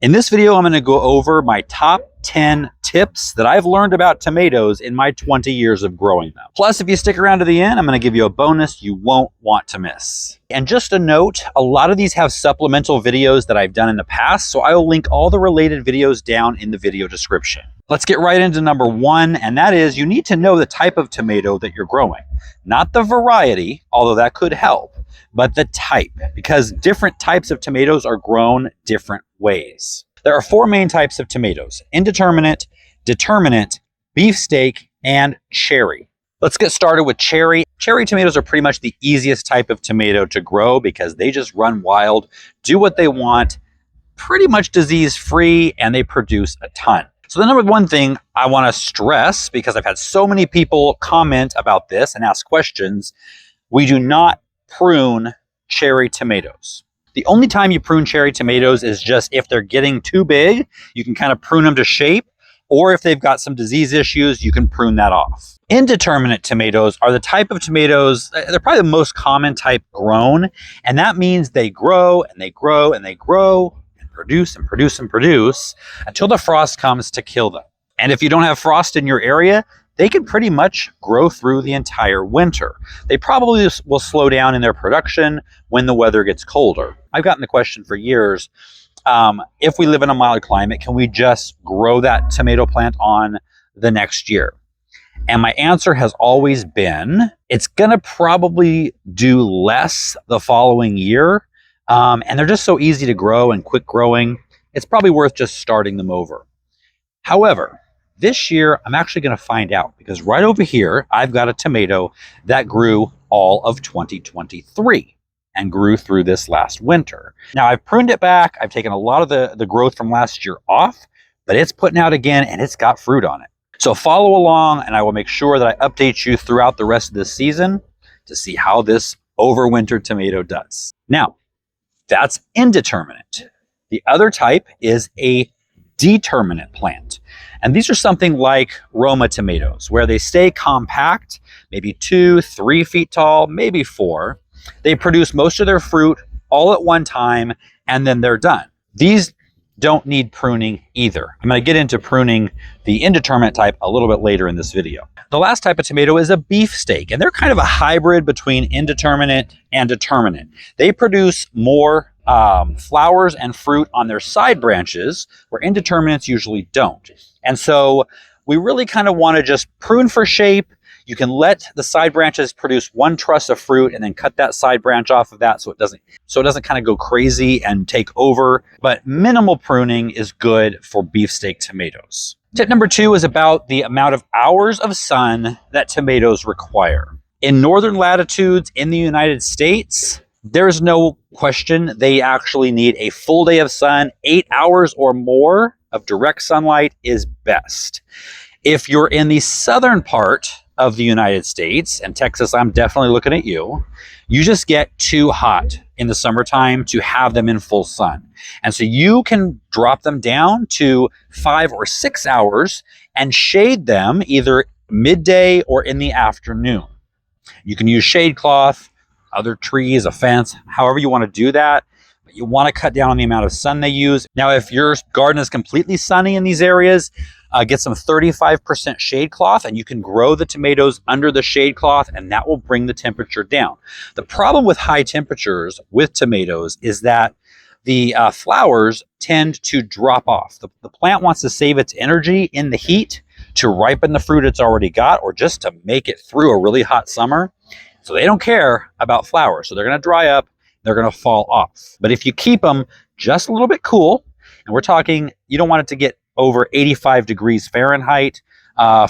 In this video, I'm going to go over my top 10 tips that I've learned about tomatoes in my 20 years of growing them. Plus, if you stick around to the end, I'm going to give you a bonus you won't want to miss. And just a note, a lot of these have supplemental videos that I've done in the past, so I will link all the related videos down in the video description. Let's get right into number one, and that is you need to know the type of tomato that you're growing. Not the variety, although that could help, but the type, because different types of tomatoes are grown different ways. There are four main types of tomatoes: indeterminate, determinate, beefsteak, and cherry. Let's get started with cherry. Cherry tomatoes are pretty much the easiest type of tomato to grow because they just run wild, do what they want, pretty much disease-free, and they produce a ton. So the number one thing I want to stress, because I've had so many people comment about this and ask questions, we do not prune cherry tomatoes. The only time you prune cherry tomatoes is just if they're getting too big, you can kind of prune them to shape, or if they've got some disease issues, you can prune that off. Indeterminate tomatoes are the type of tomatoes, they're probably the most common type grown, and that means they grow and they grow and they grow and produce and produce and produce until the frost comes to kill them. And if you don't have frost in your area, they can pretty much grow through the entire winter. They probably will slow down in their production when the weather gets colder. I've gotten the question for years, if we live in a mild climate, can we just grow that tomato plant on the next year? And my answer has always been, it's gonna probably do less the following year. And they're just so easy to grow and quick growing, it's probably worth just starting them over. However, this year, I'm actually going to find out, because right over here, I've got a tomato that grew all of 2023 and grew through this last winter. Now, I've pruned it back. I've taken a lot of the growth from last year off, but it's putting out again and it's got fruit on it. So follow along and I will make sure that I update you throughout the rest of this season to see how this overwintered tomato does. Now, that's indeterminate. The other type is a determinate plant. And these are something like Roma tomatoes, where they stay compact, maybe 2-3 feet tall, maybe 4. They produce most of their fruit all at one time, and then they're done. These don't need pruning either. I'm going to get into pruning the indeterminate type a little bit later in this video. The last type of tomato is a beefsteak, and they're kind of a hybrid between indeterminate and determinate. They produce more flowers and fruit on their side branches, where indeterminates usually don't. And so we really kind of want to just prune for shape. You can let the side branches produce one truss of fruit and then cut that side branch off of that so it doesn't kind of go crazy and take over. But minimal pruning is good for beefsteak tomatoes. Tip number 2 is about the amount of hours of sun that tomatoes require. In northern latitudes in the United States, there's no question they actually need a full day of sun. 8 hours or more of direct sunlight is best. If you're in the southern part of the United States, and Texas, I'm definitely looking at you, you just get too hot in the summertime to have them in full sun. And so you can drop them down to 5 or 6 hours and shade them either midday or in the afternoon. You can use shade cloth, other trees, a fence, however you want to do that. But you want to cut down on the amount of sun they use. Now, if your garden is completely sunny in these areas, get some 35% shade cloth and you can grow the tomatoes under the shade cloth, and that will bring the temperature down. The problem with high temperatures with tomatoes is that the flowers tend to drop off. The plant wants to save its energy in the heat to ripen the fruit it's already got, or just to make it through a really hot summer. So they don't care about flowers. So they're going to dry up, they're going to fall off. But if you keep them just a little bit cool, and we're talking, you don't want it to get over 85 degrees Fahrenheit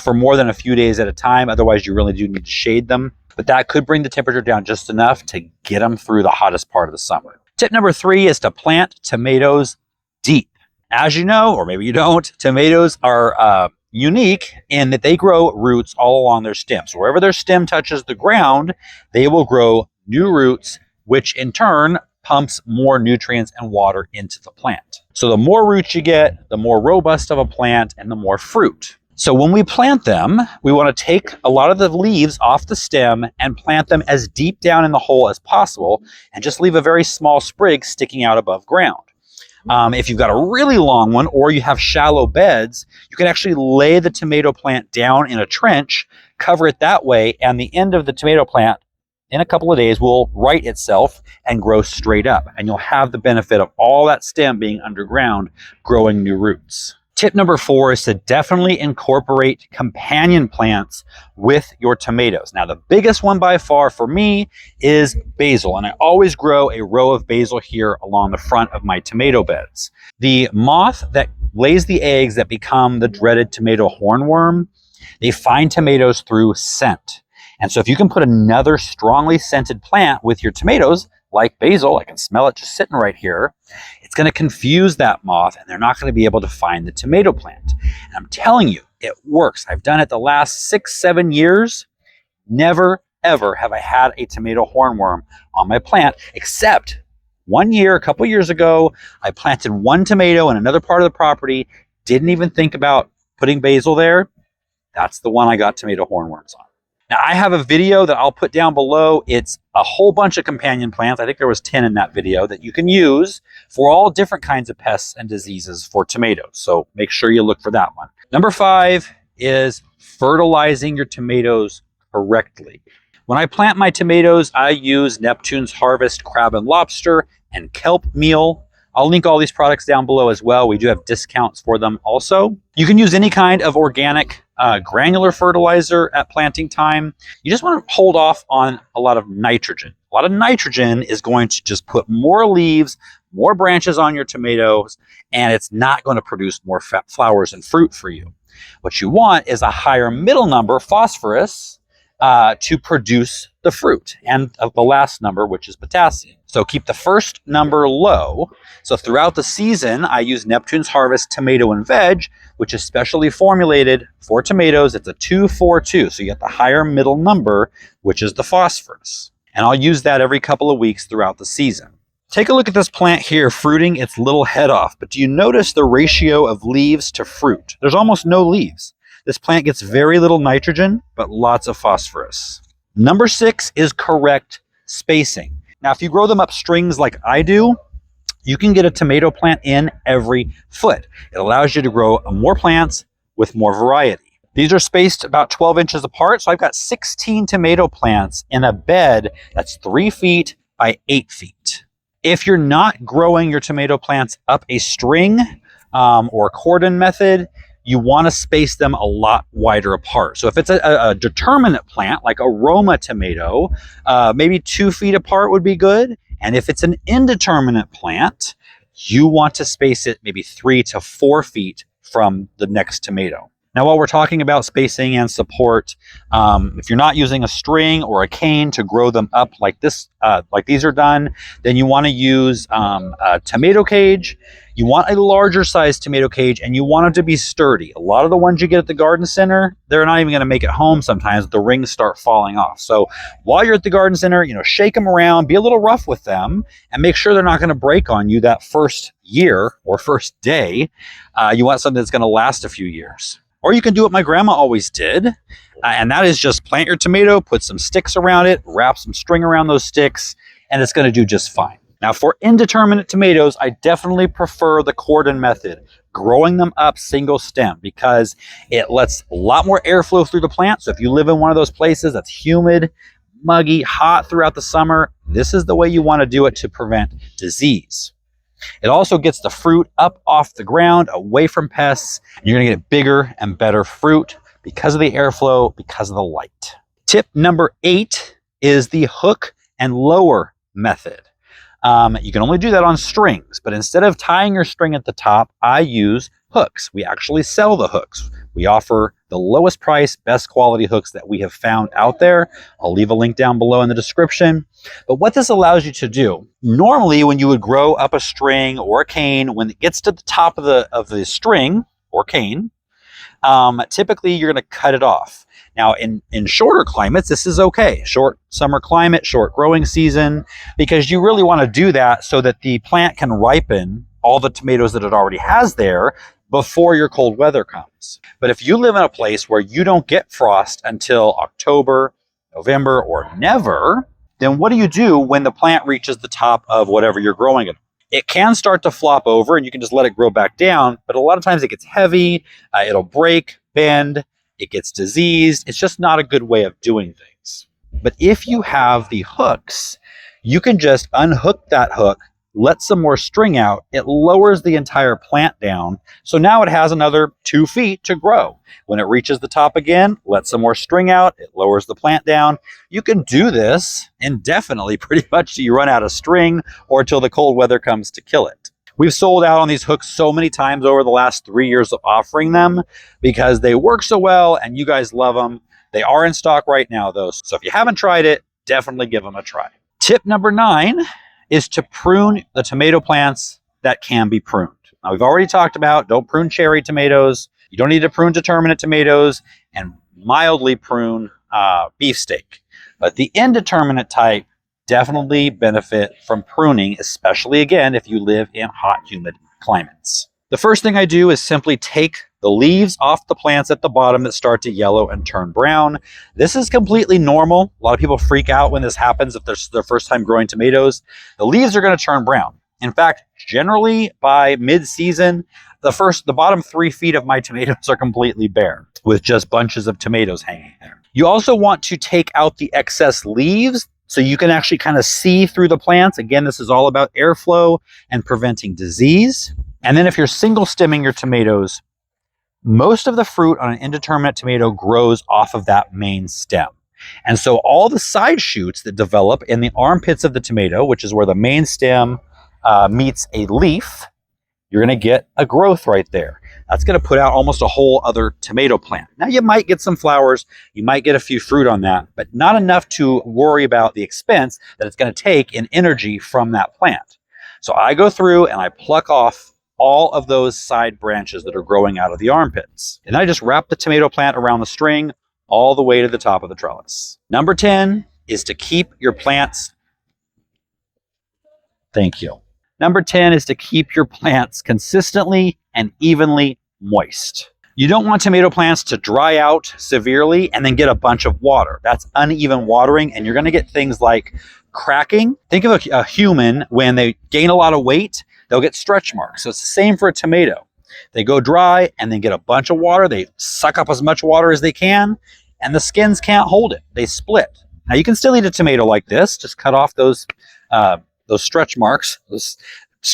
for more than a few days at a time. Otherwise, you really do need to shade them. But that could bring the temperature down just enough to get them through the hottest part of the summer. Tip number 3 is to plant tomatoes deep. As you know, or maybe you don't, tomatoes are unique in that they grow roots all along their stem. So wherever their stem touches the ground, they will grow new roots, which in turn pumps more nutrients and water into the plant. So the more roots you get, the more robust of a plant and the more fruit. So when we plant them, we want to take a lot of the leaves off the stem and plant them as deep down in the hole as possible, and just leave a very small sprig sticking out above ground. If you've got a really long one or you have shallow beds, you can actually lay the tomato plant down in a trench, cover it that way, and the end of the tomato plant in a couple of days will right itself and grow straight up. And you'll have the benefit of all that stem being underground, growing new roots. Tip number 4 is to definitely incorporate companion plants with your tomatoes. Now, the biggest one by far for me is basil, and I always grow a row of basil here along the front of my tomato beds. The moth that lays the eggs that become the dreaded tomato hornworm, they find tomatoes through scent. And so if you can put another strongly scented plant with your tomatoes, like basil, I can smell it just sitting right here, it's going to confuse that moth and they're not going to be able to find the tomato plant. And I'm telling you, it works. I've done it the last 6-7 years. Never, ever have I had a tomato hornworm on my plant, except one year, a couple years ago, I planted one tomato in another part of the property, didn't even think about putting basil there. That's the one I got tomato hornworms on. Now, I have a video that I'll put down below. It's a whole bunch of companion plants. I think there was 10 in that video that you can use for all different kinds of pests and diseases for tomatoes. So make sure you look for that one. Number 5 is fertilizing your tomatoes correctly. When I plant my tomatoes, I use Neptune's Harvest crab and lobster and kelp meal. I'll link all these products down below as well. We do have discounts for them also. You can use any kind of organic granular fertilizer at planting time. You just want to hold off on a lot of nitrogen. A lot of nitrogen is going to just put more leaves, more branches on your tomatoes, and it's not going to produce more flowers and fruit for you. What you want is a higher middle number, phosphorus, to produce the fruit, and the last number, which is potassium. So keep the first number low. So throughout the season, I use Neptune's Harvest Tomato and Veg, which is specially formulated for tomatoes. It's a 2-4-2. So you get the higher middle number, which is the phosphorus. And I'll use that every couple of weeks throughout the season. Take a look at this plant here, fruiting its little head off. But do you notice the ratio of leaves to fruit? There's almost no leaves. This plant gets very little nitrogen, but lots of phosphorus. Number 6 is correct spacing. Now, if you grow them up strings like I do, you can get a tomato plant in every foot. It allows you to grow more plants with more variety. These are spaced about 12 inches apart, so I've got 16 tomato plants in a bed that's 3 feet by 8 feet. If you're not growing your tomato plants up a string or cordon method, you want to space them a lot wider apart. So if it's a determinate plant, like a Roma tomato, maybe 2 feet apart would be good. And if it's an indeterminate plant, you want to space it maybe 3 to 4 feet from the next tomato. Now, while we're talking about spacing and support, if you're not using a string or a cane to grow them up like this, like these are done, then you want to use a tomato cage. You want a larger size tomato cage, and you want it to be sturdy. A lot of the ones you get at the garden center, they're not even going to make it home sometimes. The rings start falling off. So while you're at the garden center, shake them around, be a little rough with them, and make sure they're not going to break on you that first year or first day. You want something that's going to last a few years. Or you can do what my grandma always did, and that is just plant your tomato, put some sticks around it, wrap some string around those sticks, and it's going to do just fine. Now, for indeterminate tomatoes, I definitely prefer the cordon method, growing them up single stem, because it lets a lot more airflow through the plant. So if you live in one of those places that's humid, muggy, hot throughout the summer, this is the way you want to do it to prevent disease. It also gets the fruit up off the ground, away from pests, and you're going to get bigger and better fruit because of the airflow, because of the light. Tip number 8 is the hook and lower method. You can only do that on strings, but instead of tying your string at the top, I use hooks. We actually sell the hooks. We offer the lowest price, best quality hooks that we have found out there. I'll leave a link down below in the description. But what this allows you to do, normally when you would grow up a string or a cane, when it gets to the top of the string or cane, typically you're going to cut it off. Now, in shorter climates, this is okay. Short summer climate, short growing season, because you really want to do that so that the plant can ripen all the tomatoes that it already has there before your cold weather comes. But if you live in a place where you don't get frost until October, November, or never, then what do you do when the plant reaches the top of whatever you're growing it? It can start to flop over and you can just let it grow back down, but a lot of times it gets heavy, it'll break, bend, it gets diseased. It's just not a good way of doing things. But if you have the hooks, you can just unhook that hook, let some more string out. It lowers the entire plant down. So now it has another 2 feet to grow. When it reaches the top again, let some more string out. It lowers the plant down. You can do this indefinitely, pretty much till you run out of string or till the cold weather comes to kill it. We've sold out on these hooks so many times over the last 3 years of offering them because they work so well and you guys love them. They are in stock right now though. So if you haven't tried it, definitely give them a try. Tip number 9 is to prune the tomato plants that can be pruned. Now, we've already talked about don't prune cherry tomatoes. You don't need to prune determinate tomatoes and mildly prune beefsteak. But the indeterminate type definitely benefit from pruning, especially again if you live in hot, humid climates. The first thing I do is simply take the leaves off the plants at the bottom that start to yellow and turn brown. This is completely normal. A lot of people freak out when this happens if they're their first time growing tomatoes. The leaves are going to turn brown. In fact, generally by mid-season, the bottom 3 feet of my tomatoes are completely bare with just bunches of tomatoes hanging there. You also want to take out the excess leaves so you can actually kind of see through the plants. Again, this is all about airflow and preventing disease. And then if you're single stemming your tomatoes, most of the fruit on an indeterminate tomato grows off of that main stem. And so all the side shoots that develop in the armpits of the tomato, which is where the main stem meets a leaf, you're going to get a growth right there. That's going to put out almost a whole other tomato plant. Now you might get some flowers, you might get a few fruit on that, but not enough to worry about the expense that it's going to take in energy from that plant. So I go through and I pluck off all of those side branches that are growing out of the armpits. And I just wrap the tomato plant around the string all the way to the top of the trellis. Number 10 is to keep your plants. Thank you. Number 10 is to keep your plants consistently and evenly moist. You don't want tomato plants to dry out severely and then get a bunch of water. That's uneven watering, and you're going to get things like cracking. Think of a human when they gain a lot of weight, they'll get stretch marks. So it's the same for a tomato. They go dry and then get a bunch of water. They suck up as much water as they can, and the skins can't hold it. They split. Now you can still eat a tomato like this. Just cut off those stretch marks, those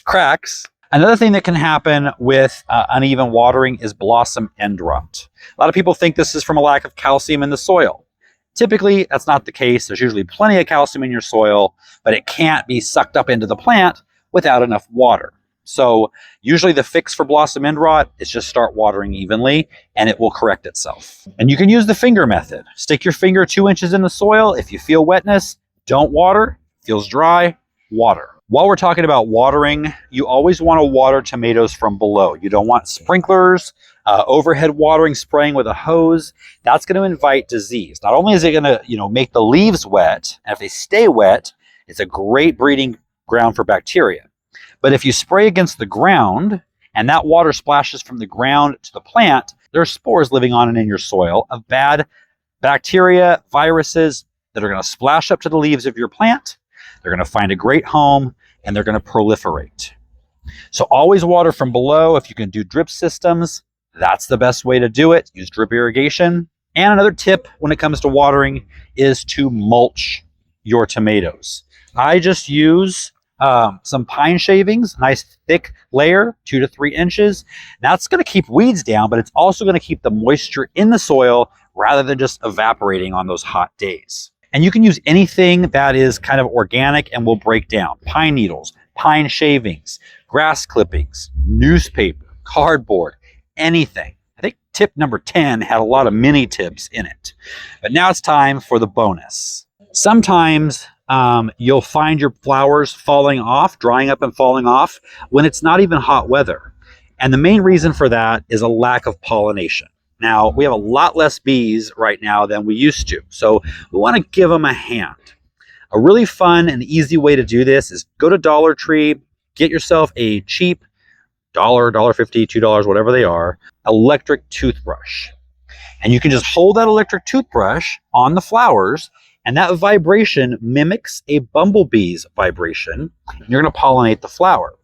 cracks. Another thing that can happen with uneven watering is blossom end rot. A lot of people think this is from a lack of calcium in the soil. Typically, that's not the case. There's usually plenty of calcium in your soil, but it can't be sucked up into the plant without enough water. So usually the fix for blossom end rot is just start watering evenly and it will correct itself. And you can use the finger method. Stick your finger 2 inches in the soil. If you feel wetness, don't water. Feels dry, water. While we're talking about watering, you always want to water tomatoes from below. You don't want sprinklers, overhead watering, spraying with a hose. That's going to invite disease. Not only is it going to, make the leaves wet, and if they stay wet, it's a great breeding ground for bacteria. But if you spray against the ground and that water splashes from the ground to the plant, there are spores living on and in your soil of bad bacteria, viruses that are going to splash up to the leaves of your plant. They're going to find a great home and they're going to proliferate. So always water from below. If you can do drip systems, that's the best way to do it. Use drip irrigation. And another tip when it comes to watering is to mulch your tomatoes. I just use some pine shavings, nice thick layer, 2 to 3 inches. That's going to keep weeds down, but it's also going to keep the moisture in the soil rather than just evaporating on those hot days. And you can use anything that is kind of organic and will break down. Pine needles, pine shavings, grass clippings, newspaper, cardboard, anything. I think tip number 10 had a lot of mini tips in it. But now it's time for the bonus. Sometimes you'll find your flowers falling off, drying up and falling off when it's not even hot weather. And the main reason for that is a lack of pollination. Now, we have a lot less bees right now than we used to, so we want to give them a hand. A really fun and easy way to do this is go to Dollar Tree, get yourself a cheap $1, $1.50, $2, whatever they are, electric toothbrush. And you can just hold that electric toothbrush on the flowers, and that vibration mimics a bumblebee's vibration. And you're going to pollinate the flower.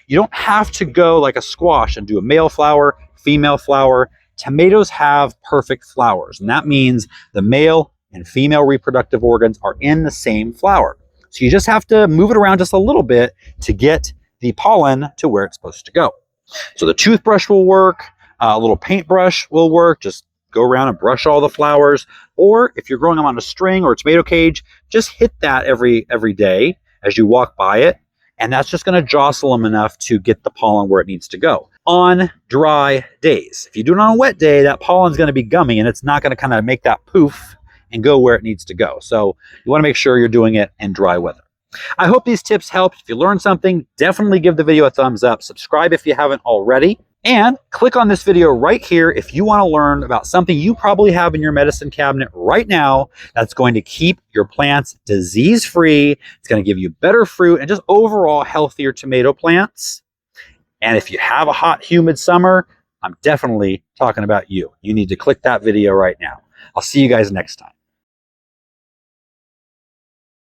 You don't have to go like a squash and do a male flower, female flower. Tomatoes have perfect flowers, and that means the male and female reproductive organs are in the same flower. So you just have to move it around just a little bit to get the pollen to where it's supposed to go. So the toothbrush will work, a little paintbrush will work, just go around and brush all the flowers. Or if you're growing them on a string or a tomato cage, just hit that every day as you walk by it. And that's just going to jostle them enough to get the pollen where it needs to go. On dry days, if you do it on a wet day, that pollen's going to be gummy and it's not going to kind of make that poof and go where it needs to go. So you want to make sure you're doing it in dry weather. I hope these tips helped. If you learned something, definitely give the video a thumbs up. Subscribe if you haven't already. And click on this video right here if you want to learn about something you probably have in your medicine cabinet right now that's going to keep your plants disease-free. It's going to give you better fruit and just overall healthier tomato plants. And if you have a hot, humid summer, I'm definitely talking about you. You need to click that video right now. I'll see you guys next time.